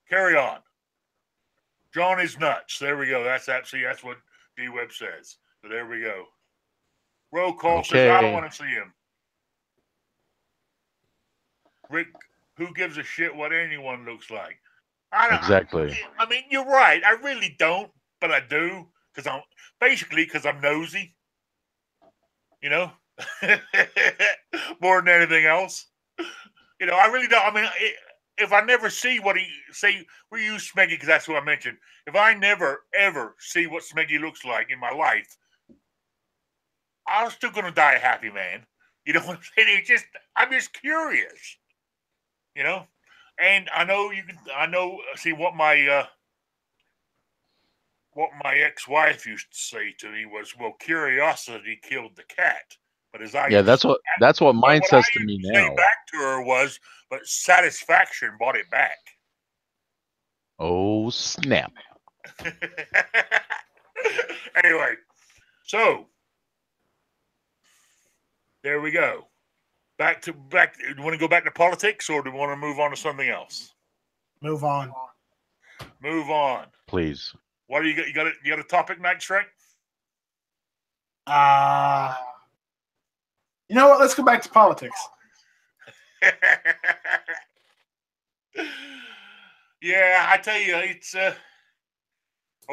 carry on. John is nuts. There we go. That's what D-Web says. So there we go. Roll call says, I don't want to see him. Rick, who gives a shit what anyone looks like? I don't. Exactly. I mean, you're right. I really don't, but I do because I'm nosy. You know, more than anything else. You know, I really don't. I mean, if I never see what he say, we use Smeggy because that's what I mentioned. If I never ever see what Smeggy looks like in my life, I'm still gonna die a happy man. You know what I'm saying? I'm just curious. You know, and I know you can. I know. See what my ex-wife used to say to me was, "Well, curiosity killed the cat." But as I Yeah, used to, that's what but mine what I says to used me to say now. back to her was, "But satisfaction bought it back." Oh snap! Anyway, so there we go. Back. Do you want to go back to politics, or do you want to move on to something else? Move on. Move on. Please. What do you got? You got a topic, Night Strike? You know what? Let's go back to politics. Yeah, I tell you, it's are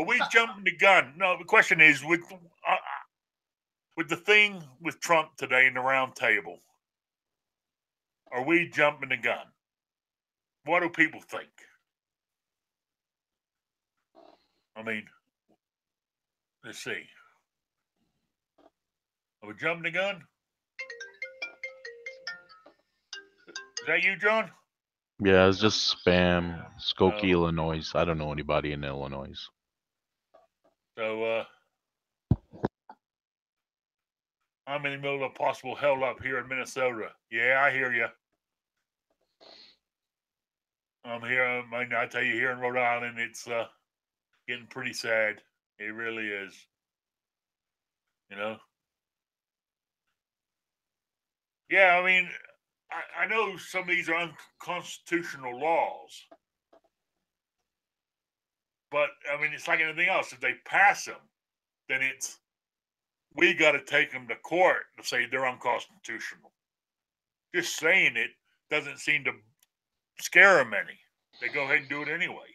we jumping the gun? No, the question is with the thing with Trump today in the round table, are we jumping the gun? What do people think? I mean, let's see. Are we jumping the gun? Is that you, John? Yeah, it's just spam. Skokie, Illinois. I don't know anybody in Illinois. So I'm in the middle of possible hell up here in Minnesota. Yeah, I hear you. I'm here. I tell you, here in Rhode Island, it's getting pretty sad. It really is. You know. Yeah, I mean, I know some of these are unconstitutional laws, but I mean, it's like anything else. If they pass them, then we got to take them to court to say they're unconstitutional. Just saying it doesn't seem to scare them any. They go ahead and do it anyway.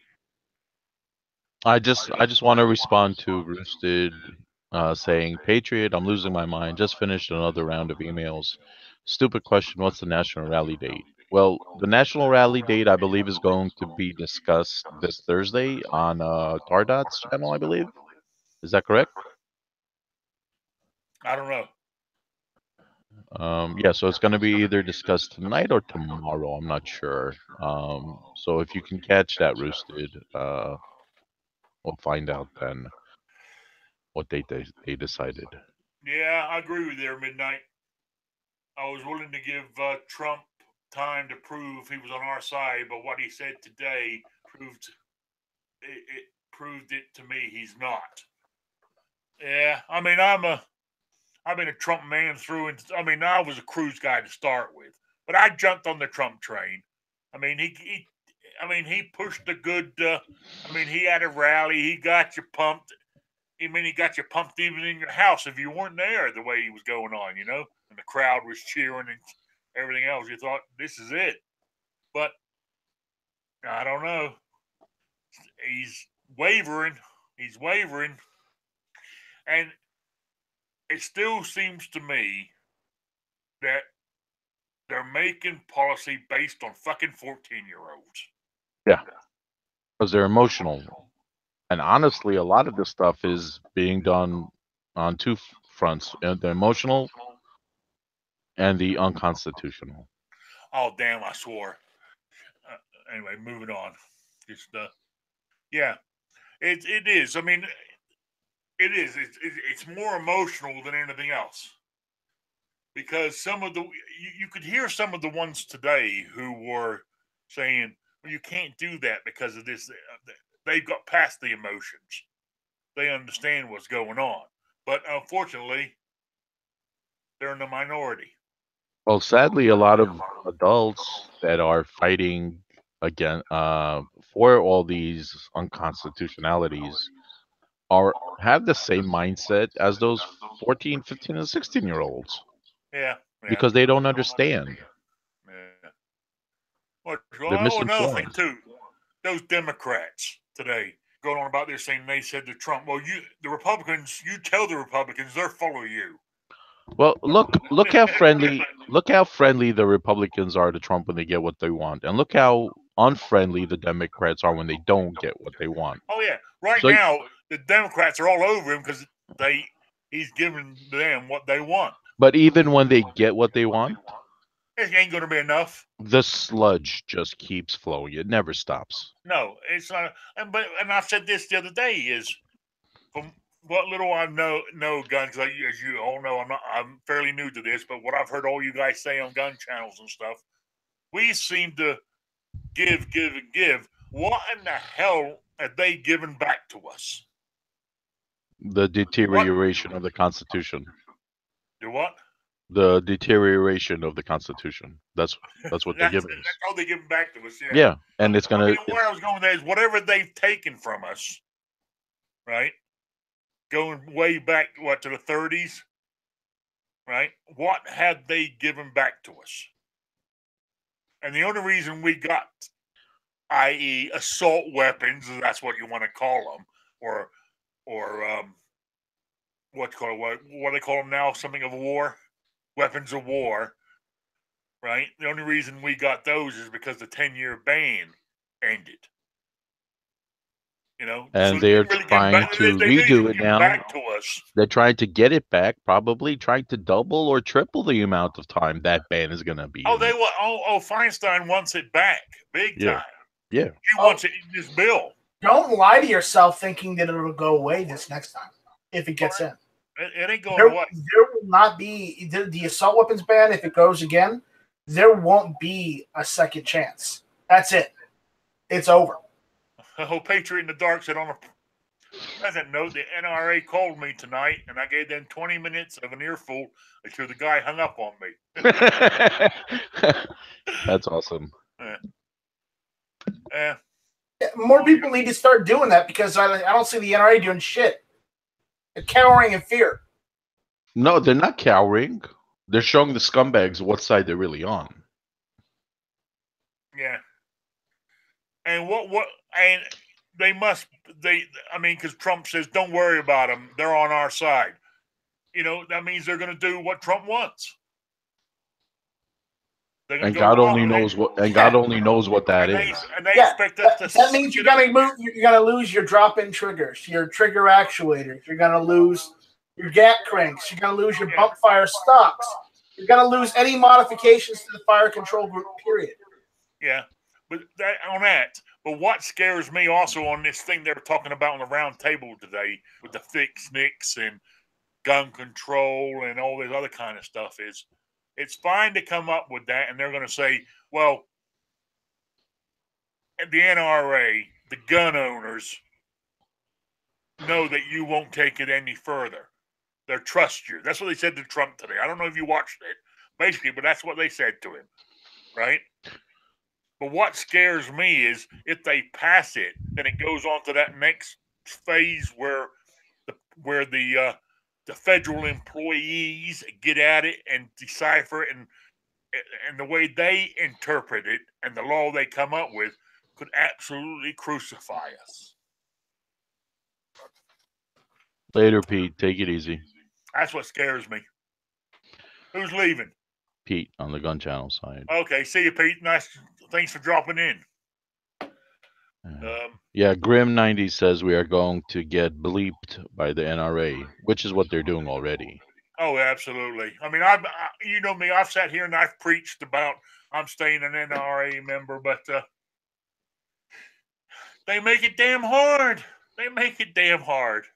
I just want to respond to Roosted saying, Patriot, I'm losing my mind. Just finished another round of emails. Stupid question, what's the national rally date? Well, the national rally date, I believe, is going to be discussed this Thursday on Tardot's channel, I believe. Is that correct? I don't know. Yeah, so it's going to be either discussed tonight or tomorrow. I'm not sure. So if you can catch that, Roosted, we'll find out then what date they decided. Yeah, I agree with you there, Midnight. I was willing to give Trump time to prove he was on our side, but what he said today proved it to me he's not. Yeah, I mean, I've been a Trump man through and I mean, I was a Cruz guy to start with, but I jumped on the Trump train. I mean, he pushed a good. I mean, he had a rally. He got you pumped. I mean, he got you pumped even in your house if you weren't there. The way he was going on, you know, and the crowd was cheering and everything else. You thought this is it, but I don't know. He's wavering. He's wavering, and it still seems to me that they're making policy based on fucking 14-year-olds. Yeah, because they're emotional. And honestly, a lot of this stuff is being done on two fronts: the emotional and the unconstitutional. Oh, damn, I swore. Anyway, moving on. Just, yeah, it is. I mean, it is. It's more emotional than anything else. Because some of you could hear some of the ones today who were saying, well, you can't do that because of this. They've got past the emotions. They understand what's going on. But unfortunately, they're in the minority. Well, sadly, a lot of adults that are fighting again for all these unconstitutionalities have the same mindset as those 14, 15, and 16-year-olds Yeah, yeah, because they don't understand. yeah. Well, They're another thing misinformed. too. Those Democrats today going on about this saying they said to Trump, "Well, the Republicans, you tell the Republicans they're full of you." Well, look how friendly the Republicans are to Trump when they get what they want, and look how unfriendly the Democrats are when they don't get what they want. Oh yeah, right So, now the Democrats are all over him because he's giving them what they want. but even when they get what they want, It ain't going to be enough. the sludge just keeps flowing. It never stops. No, it's not. And I said this the other day is from what little I know guns. Because as you all know, I'm fairly new to this, but what I've heard all you guys say on gun channels and stuff, we seem to give, and give. What in the hell have they given back to us? The deterioration of the Constitution. Do what? The deterioration of the Constitution. That's what they're giving us. That's all they give back to us. Yeah. Yeah, and it's gonna. Where I was going with that is whatever they've taken from us, right? Going way back, to the 30s, right? What had they given back to us? And the only reason we got, i.e., assault weapons, if that's what you want to call them, or what they call them now, something of war, weapons of war, right? The only reason we got those is because the 10-year ban ended. And so they're really trying to redo it now. Back to us. They're trying to get it back, probably trying to double or triple the amount of time that ban is going to be. Feinstein wants it back, big time. Yeah, he wants it in this bill. Don't lie to yourself thinking that it'll go away this next time if it gets in. It ain't going away. There will not be the assault weapons ban. If it goes again, there won't be a second chance. That's it. It's over. Patriot in the Dark said on a present note, the NRA called me tonight, and I gave them 20 minutes of an earful until the guy hung up on me. That's awesome. More people need to start doing that because I don't see the NRA doing shit. They're cowering in fear. No, they're not cowering. They're showing the scumbags what side they're really on. Yeah. And and because Trump says, don't worry about them. They're on our side. That means they're going to do what Trump wants. And God only knows what that is. And they expect us to. That means you're gonna lose your drop-in triggers, your trigger actuators. You're gonna lose your gat cranks. You're gonna lose your bump fire stocks. You're gonna lose any modifications to the fire control group. Period. Yeah, but But what scares me also on this thing they were talking about on the round table today with the fixed nicks and gun control and all this other kind of stuff is, it's fine to come up with that, and they're going to say, well, the NRA, the gun owners, know that you won't take it any further. They'll trust you. That's what they said to Trump today. I don't know if you watched it, basically, but that's what they said to him, right? But what scares me is if they pass it, then it goes on to that next phase where the federal employees get at it and decipher it, and the way they interpret it and the law they come up with could absolutely crucify us. Later, Pete. Take it easy. That's what scares me. Who's leaving? Pete on the gun channel side. Okay, see you, Pete. Nice. Thanks for dropping in. Yeah, Grim90 says we are going to get bleeped by the NRA, which is what they're doing already. Oh, absolutely. I mean, I you know me, I've sat here and I've preached about I'm staying an NRA member, but they make it damn hard. They make it damn hard,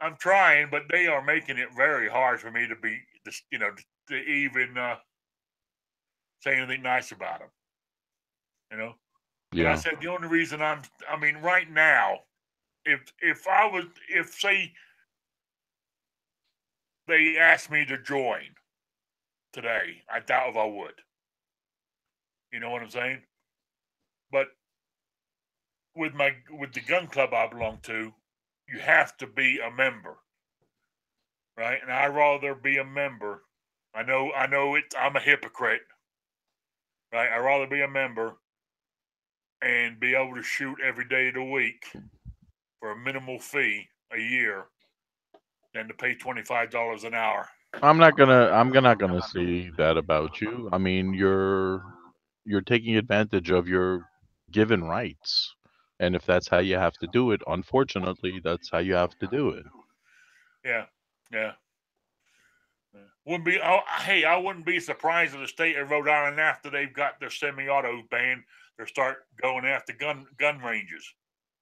I'm trying, but they are making it very hard for me to be, to even say anything nice about them, Yeah. And I said the only reason right now, if say they asked me to join today, I doubt if I would. You know what I'm saying? But with the gun club I belong to, you have to be a member, right? And I'd rather be a member. I know I'm a hypocrite, right? I'd rather be a member and be able to shoot every day of the week for a minimal fee a year than to pay $25 an hour. I'm not gonna say that about you. I mean, you're taking advantage of your given rights. And if that's how you have to do it, unfortunately, that's how you have to do it. Yeah, yeah. Wouldn't be. Oh, hey, I wouldn't be surprised if the state of Rhode Island, after they've got their semi-auto ban, they start going after gun ranges.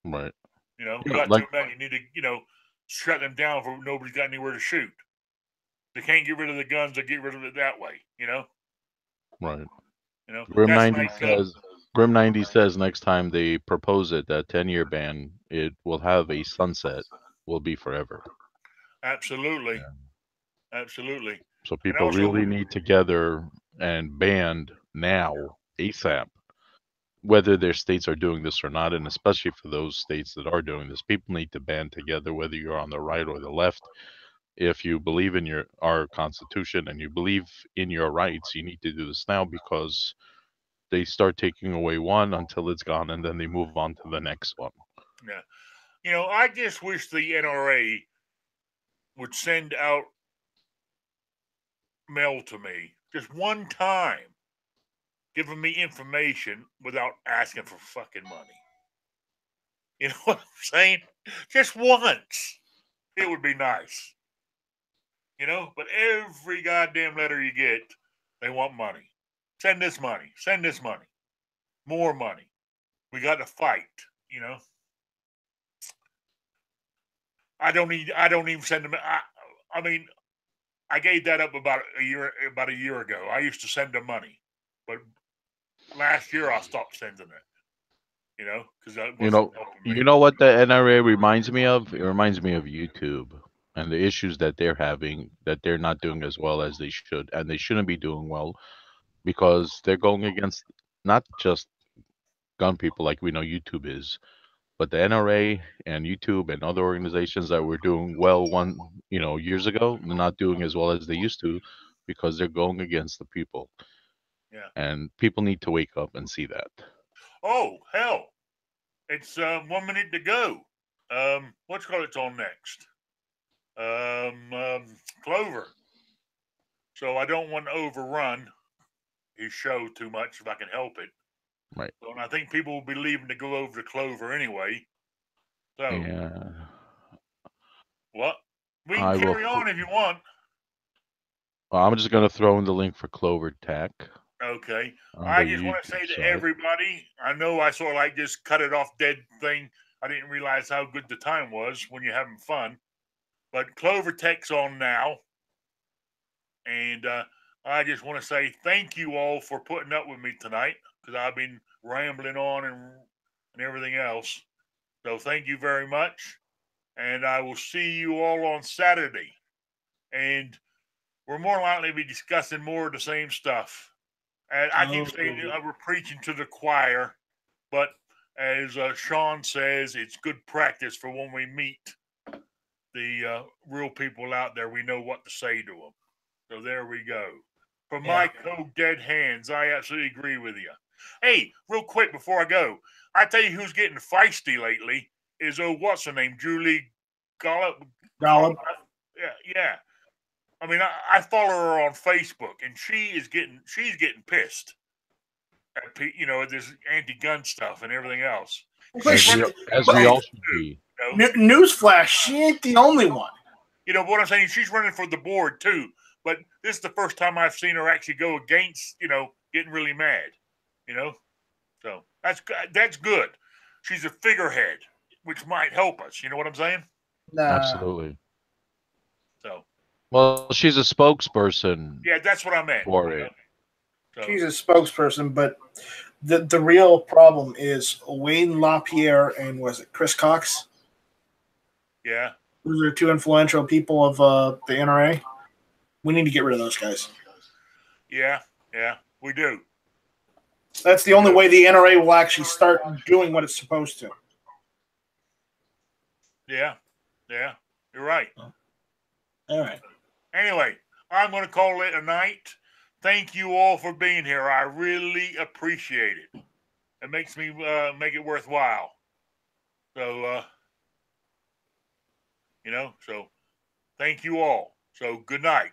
Right. You know, you Yeah, got like too many. You need to, shut them down for nobody's got anywhere to shoot. They can't get rid of the guns or get rid of it that way. right. Grim That's 90 like says Grim 90 says next time they propose it, that 10-year ban, it will have a sunset, will be forever. absolutely, Yeah. absolutely, So and people also, really need to gather and band now, ASAP, whether their states are doing this or not, and especially for those states that are doing this, people need to band together, whether you're on the right or the left. If you believe in our Constitution and you believe in your rights, you need to do this now, because they start taking away one until it's gone, and then they move on to the next one. yeah, I just wish the NRA would send out mail to me just one time, giving me information without asking for fucking money. You know what I'm saying? Just once. It would be nice. But every goddamn letter you get, they want money. Send this money. Send this money. More money. We got to fight. I don't even send them. I mean, I gave that up about a year ago. I used to send them money, but last year I stopped sending it. Because that You wasn't know, helping me. you know what the NRA reminds me of? It reminds me of YouTube and the issues that they're having, that they're not doing as well as they should, and they shouldn't be doing well, because they're going against not just gun people like we know YouTube is, but the NRA and YouTube and other organizations that were doing well years ago, they're not doing as well as they used to, because they're going against the people. Yeah. And people need to wake up and see that. Oh hell! It's 1 minute to go. What's called it's on next? Clover. So I don't want to overrun his show too much if I can help it. Right. So, and I think people will be leaving to go over to Clover anyway. So Yeah. what? We can I will. carry on if you want. I'm just gonna throw in the link for Clover Tech Okay. on the I just want to YouTube say to side. everybody, I know I sort of like just cut it off dead thing. I didn't realize how good the time was when you're having fun. But Clover Tech's on now. And I just want to say thank you all for putting up with me tonight, because I've been rambling on and everything else. So thank you very much. And I will see you all on Saturday. And we're more likely to be discussing more of the same stuff. And I keep saying we're preaching to the choir, but as Sean says, it's good practice for when we meet the real people out there. We know what to say to them. So there we go. From my cold dead hands, I absolutely agree with you. Hey, real quick before I go, I tell you who's getting feisty lately is what's her name, Julie Gollop. Gollop. Yeah. I mean, I follow her on Facebook, and she's getting pissed at this anti-gun stuff and everything else. As we all should be. Newsflash: she ain't the only one. What I'm saying? She's running for the board too. But this is the first time I've seen her actually go against, getting really mad. So that's good. She's a figurehead, which might help us. You know what I'm saying? Nah. Absolutely. So. Well, she's a spokesperson. Yeah, that's what I meant. For it. So. She's a spokesperson, but the real problem is Wayne LaPierre and was it Chris Cox? Yeah. Those are two influential people of the NRA. We need to get rid of those guys. Yeah, we do. That's the only way the NRA will actually start doing what it's supposed to. Yeah, you're right. All right. Anyway, I'm going to call it a night. thank you all for being here. I really appreciate it. It makes me make it worthwhile. So, so thank you all. So good night.